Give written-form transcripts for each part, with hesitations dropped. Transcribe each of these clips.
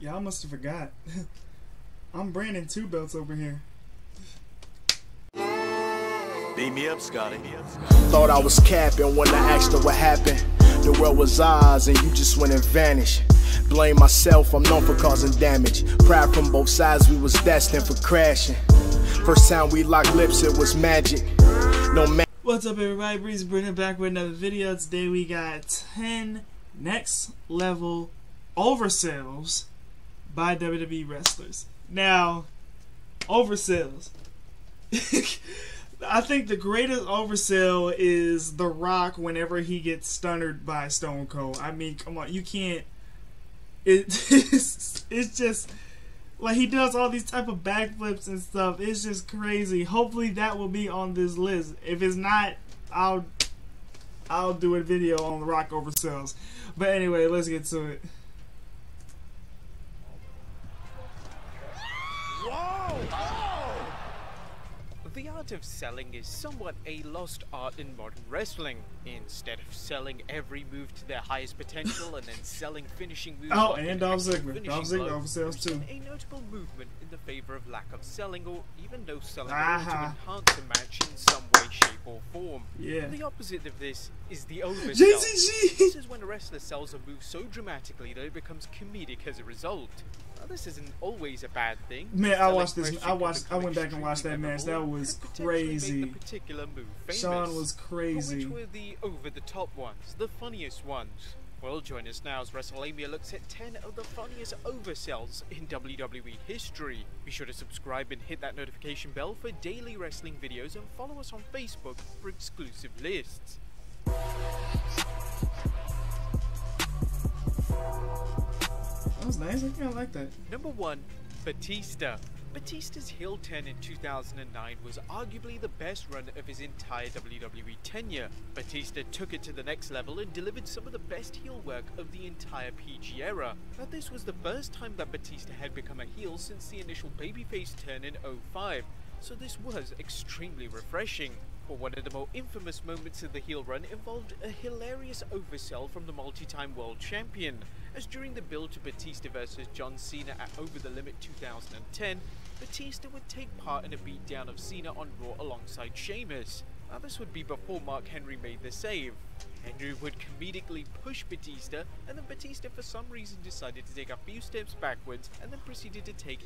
Y'all must have forgot. I'm branding 2 belts over here. Beat me up, Scotty. Thought I was capping when I asked her what happened. The world was ours and you just went and vanished. Blame myself, I'm known for causing damage. Proud from both sides, we was destined for crashing. First time we locked lips, it was magic. No man. What's up, everybody? Breeze Brennan back with another video. Today we got 10 next level oversells by WWE wrestlers. Now, oversells. I think the greatest oversell is The Rock whenever he gets stunned by Stone Cold. I mean, come on, you can't. It's just like he does all these type of backflips and stuff. It's just crazy. Hopefully that will be on this list. If it's not, I'll do a video on The Rock oversells. But anyway, let's get to it. The art of selling is somewhat a lost art in modern wrestling. Instead of selling every move to their highest potential and then selling finishing moves. Oh, and Dolph Ziggler. Dolph Ziggler oversells too. A notable movement in the favor of lack of selling, or even no selling at all, to enhance a match in some way, shape, or form. Yeah. The opposite of this is the oversell. JTG! This is when a wrestler sells a move so dramatically that it becomes comedic as a result. This isn't always a bad thing. Man, I watched this. I went back and watched that match. That was crazy. Shawn was crazy. Which were the over-the-top ones, the funniest ones? Well, join us now as WrestleMania looks at 10 of the funniest oversells in WWE history. Be sure to subscribe and hit that notification bell for daily wrestling videos, and follow us on Facebook for exclusive lists. That was nice. I kind of like that. Number 1, Batista. Batista's heel turn in 2009 was arguably the best run of his entire WWE tenure. Batista took it to the next level and delivered some of the best heel work of the entire PG era. But this was the first time that Batista had become a heel since the initial babyface turn in 2005, so this was extremely refreshing. But one of the more infamous moments of the heel run involved a hilarious oversell from the multi-time world champion, as during the build to Batista vs John Cena at Over the Limit 2010, Batista would take part in a beatdown of Cena on Raw alongside Sheamus. Now this would be before Mark Henry made the save. Henry would comedically push Batista, and then Batista for some reason decided to take a few steps backwards and then proceeded to take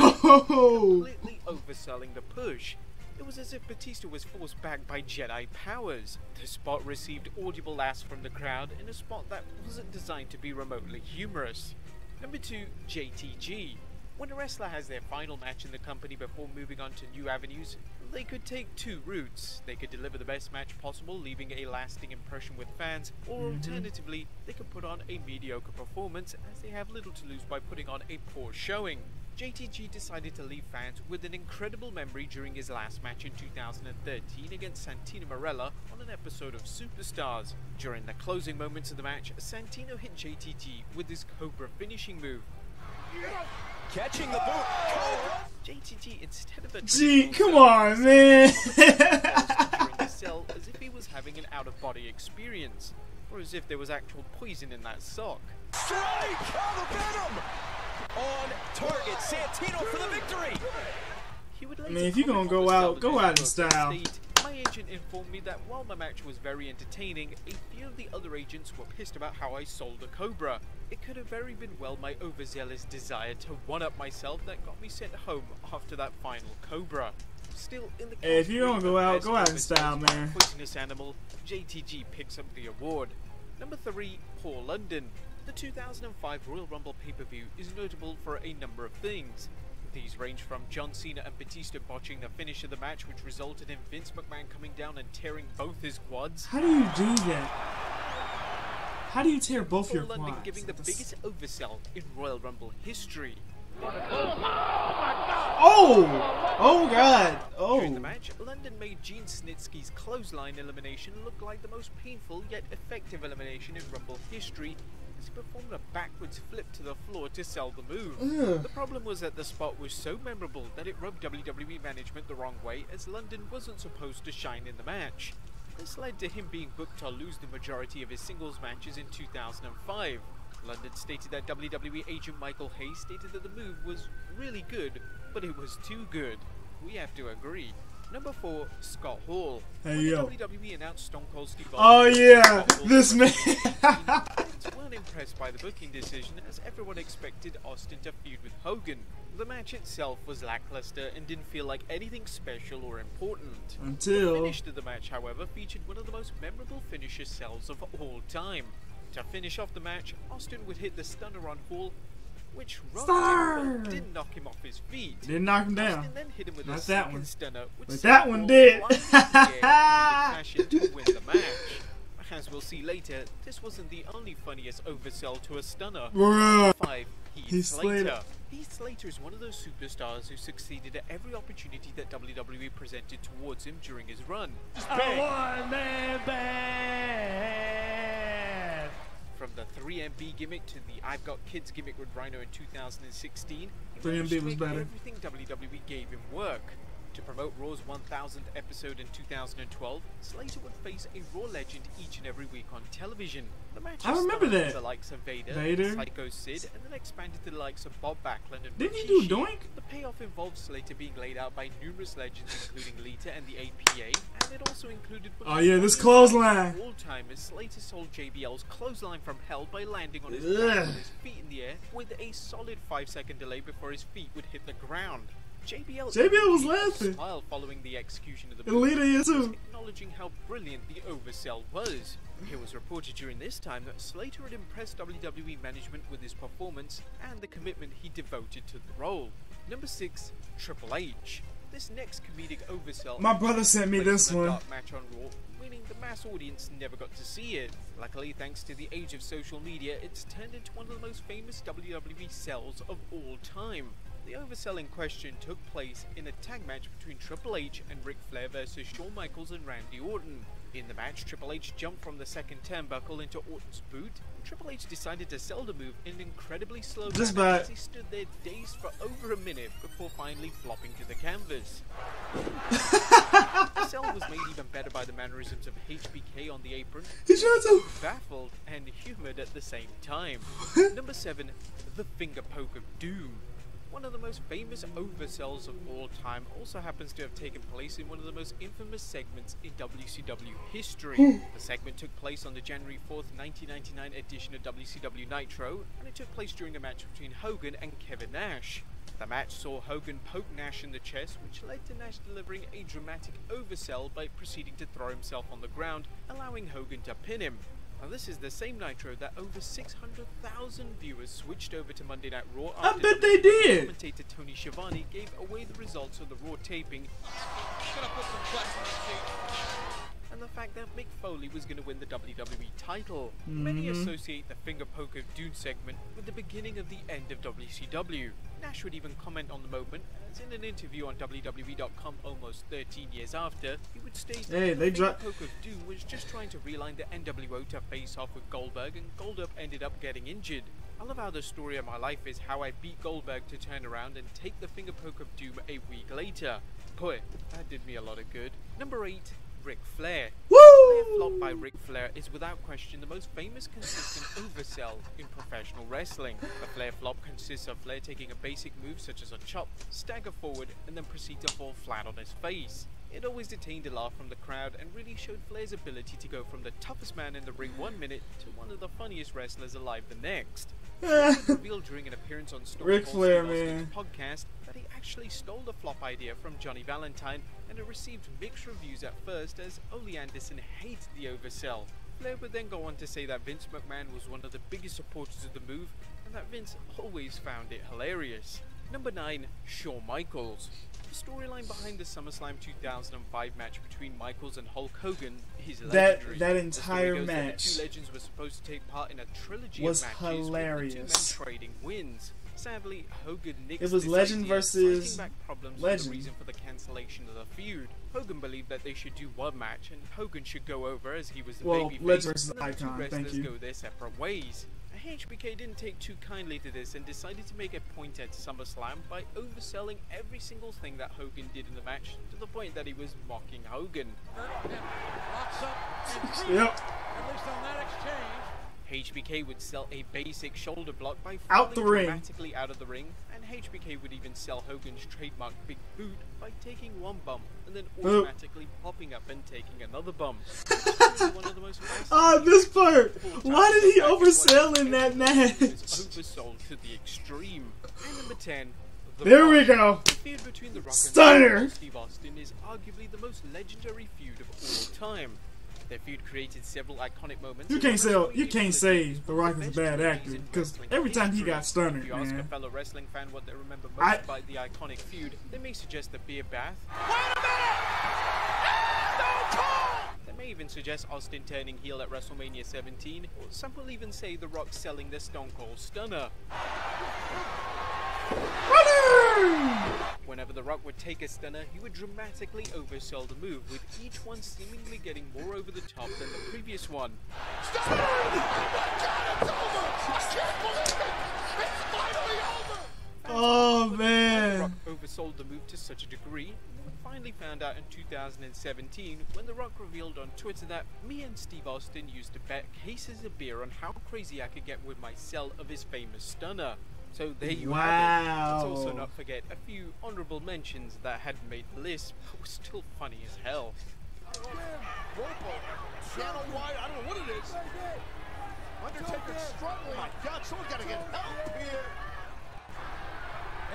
completely overselling the push. It was as if Batista was forced back by Jedi powers. The spot received audible laughs from the crowd in a spot that wasn't designed to be remotely humorous. Number 2, JTG. When a wrestler has their final match in the company before moving on to new avenues, they could take 2 routes. They could deliver the best match possible, leaving a lasting impression with fans, or alternatively, they could put on a mediocre performance, as they have little to lose by putting on a poor showing. JTG decided to leave fans with an incredible memory during his last match in 2013 against Santino Marella on an episode of Superstars. During the closing moments of the match, Santino hit JTG with his Cobra finishing move. Catching the boot. JTG, instead of a come on, man. during the cell, as if he was having an out-of-body experience, or as if there was actual poison in that sock. Strike! Oh, the venom! On target, Santino for the victory! I mean, if you're gonna go out in style. My agent informed me that while my match was very entertaining, a few of the other agents were pissed about how I sold a Cobra. It could have very been well my overzealous desire to one-up myself that got me sent home after that final Cobra. Still, in the hey, if you're gonna go out in style, man. Poisonous Animal, JTG picks up the award. Number 3, Paul London. The 2005 Royal Rumble pay-per-view is notable for a number of things. These range from John Cena and Batista botching the finish of the match, which resulted in Vince McMahon coming down and tearing both his quads. How do you do that? How do you tear both your London quads? giving the biggest oversell in Royal Rumble history. Oh God! Oh. During the match, London made Gene Snitsky's clothesline elimination look like the most painful yet effective elimination in Rumble history, as he performed a backwards flip to the floor to sell the move. The problem was that the spot was so memorable that it rubbed WWE management the wrong way, as London wasn't supposed to shine in the match. This led to him being booked to lose the majority of his singles matches in 2005. London stated that WWE agent Michael Hayes stated that the move was really good, but it was too good. We have to agree. Number 4, Scott Hall. Hey, when yo. the WWE announced Stone Cold Steve Oh Austin, yeah, Scott Hall this man. fans weren't impressed by the booking decision, as everyone expected Austin to feud with Hogan. The match itself was lackluster and didn't feel like anything special or important. The Until finish to the match, however, featured one of the most memorable finisher sells of all time. To finish off the match, Austin would hit the stunner on Hall, which Star! didn't knock him off his feet. didn't knock him down. Austin then hit him with Not a that second one. stunner, which But sent that one Hall did. flying into the air in fashion to win the match. As we'll see later, this wasn't the only funniest oversell to a stunner. Bruh. 5. Heath Heath Slater. Slater. Heath Slater is one of those superstars who succeeded at every opportunity that WWE presented towards him during his run. One-man band. From the 3MB gimmick to the I've Got Kids gimmick with Rhino in 2016, he 3MB managed to was make better. everything WWE gave him work. To promote Raw's 1000th episode in 2012, Slater would face a Raw legend each and every week on television. The match I remember started that. the likes of Vader, Psycho Sid, and then expanded to the likes of Bob Backlund and Didn't he Rikishi. do Doink? The payoff involved Slater being laid out by numerous legends, including Lita and the APA, and it also included one Oh of the yeah, this funniest clothesline. of all time as Slater sold JBL's clothesline from hell by landing on his Ugh. back with his feet in the air with a solid 5-second delay before his feet would hit the ground. JBL was laughing. smiled following the execution of the And Lita is too. acknowledging how brilliant the oversell was. It was reported during this time that Slater had impressed WWE management with his performance and the commitment he devoted to the role. Number 6, Triple H. This next comedic oversell. My brother sent me placed this in a one. dark match on Raw, meaning the mass audience never got to see it. Luckily, thanks to the age of social media, it's turned into one of the most famous WWE sells of all time. The oversell in question took place in a tag match between Triple H and Ric Flair versus Shawn Michaels and Randy Orton. In the match, Triple H jumped from the second turnbuckle into Orton's boot. Triple H decided to sell the move in an incredibly slow Just manner bad. as he stood there dazed for over a minute before finally flopping to the canvas. The sell was made even better by the mannerisms of HBK on the apron, He tried to. baffled and humoured at the same time. Number 7, the finger poke of doom. One of the most famous oversells of all time also happens to have taken place in one of the most infamous segments in WCW history. The segment took place on the January 4th, 1999 edition of WCW Nitro, and it took place during a match between Hogan and Kevin Nash. The match saw Hogan poke Nash in the chest, which led to Nash delivering a dramatic oversell by proceeding to throw himself on the ground, allowing Hogan to pin him. Now this is the same Nitro that over 600,000 viewers switched over to Monday Night Raw I after bet they did. commentator Tony Schiavone gave away the results of the Raw taping and the fact that Mick Foley was going to win the WWE title. Many associate the finger poke of doom segment with the beginning of the end of WCW. Nash would even comment on the moment, as in an interview on WWE.com almost 13 years after, he would state Hey, that they the dro- finger poke of doom was just trying to realign the NWO to face off with Goldberg, and Goldberg ended up getting injured. I love how the story of my life is how I beat Goldberg to turn around and take the finger poke of doom a week later. Boy, that did me a lot of good. Number 8, Ric Flair. Flair flop by Ric Flair is without question the most famous consistent oversell in professional wrestling. The Flair flop consists of Flair taking a basic move such as a chop, stagger forward, and then proceed to fall flat on his face. It always detained a laugh from the crowd and really showed Flair's ability to go from the toughest man in the ring 1 minute to one of the funniest wrestlers alive the next. Flair revealed during an appearance on Stone Ric Cold Flair, Steve man. Austin's podcast that he actually stole the flop idea from Johnny Valentine, and it received mixed reviews at first as Ole Anderson hated the oversell. Flair would then go on to say that Vince McMahon was one of the biggest supporters of the move and that Vince always found it hilarious. Number 9, Shawn Michaels. The storyline behind the SummerSlam 2005 match between Michaels and Hulk Hogan is legendary. that The entire story goes that match the two legends were supposed to take part in a trilogy was of matches hilarious. with the two men trading wins. Sadly, Hogan nixed It was this Legend idea, versus citing back problems Legend. was the reason for the cancellation of the feud. Hogan believed that they should do one match and Hogan should go over as he was the Well, babyface, Legend versus and then the two Icon, thank wrestlers you. go their separate ways. HBK didn't take too kindly to this and decided to make a point at SummerSlam by overselling every single thing that Hogan did in the match to the point that he was mocking Hogan. Locks up and three. Yep. At least on that exchange. HBK would sell a basic shoulder block by Out the falling ring. dramatically out of the ring, and HBK would even sell Hogan's trademark big boot by taking one bump and then automatically popping up and taking another bump. One of the most Oh, this part! fascinating Why did he back is oversell when in that HBK match? was oversold to the extreme. And number 10. The There Rock. we go. The feud between The Rock Stunner. and Steve Austin is arguably the most legendary feud of all time. Their feud created several iconic moments. You and can't the say most The Rock is a bad actor, because every time he got Stunner, If you ask a man. fellow wrestling fan what they remember most about the iconic feud, they may suggest the beer bath. Wait a minute! Stone Cold! They may even suggest Austin turning heel at WrestleMania 17, or some will even say The Rock selling the Stone Cold Stunner. Whenever The Rock would take a stunner, he would dramatically oversell the move, with each one seemingly getting more over the top than the previous one. Oh, The man. Rock oversold the move to such a degree, we finally found out in 2017 when The Rock revealed on Twitter that me and Steve Austin used to bet cases of beer on how crazy I could get with my sell of his famous stunner. So there you have it. Let's also Wow. not forget a few honorable mentions that hadn't made the list, but were still funny as hell. Channel wide, I don't know what it is. Undertaker's struggling. Oh my God, someone's got to get help here.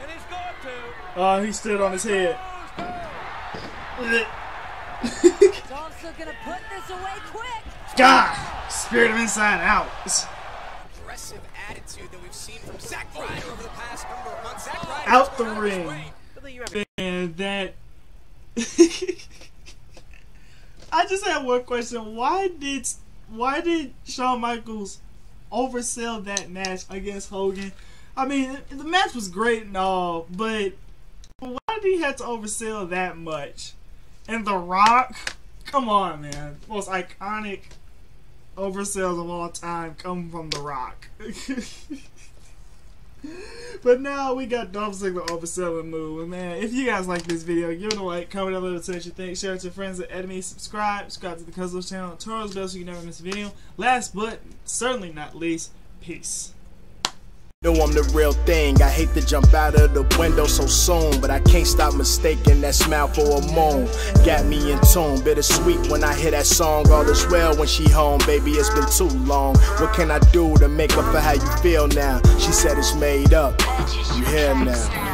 And he's going to. Oh, he stood on his head. He's also gonna put this away quick. God! Spirit of Inside Out. Aggressive attitude that we've seen from Zack Ryder over the past number of months. Zack Ryder Out the ring. But there you have it. And that... I just have one question. Why did Shawn Michaels oversell that match against Hogan? I mean, the match was great and all, but why did he have to oversell that much? And The Rock? Come on, man. Most iconic oversells of all time come from The Rock. But now we got Dolph Ziggler overselling move. And man, if you guys like this video, give it a like, comment down below to tell us what you think, share it to your friends and enemies, subscribe to the Cuzzo channel, turn on those bells so you can never miss a video. Last but certainly not least, peace. Know I'm the real thing. I hate to jump out of the window so soon, but I can't stop mistaking that smile for a moon. Got me in tune, bittersweet when I hear that song. All is well when she home, baby, it's been too long. What can I do to make up for how you feel now? She said it's made up. You here now.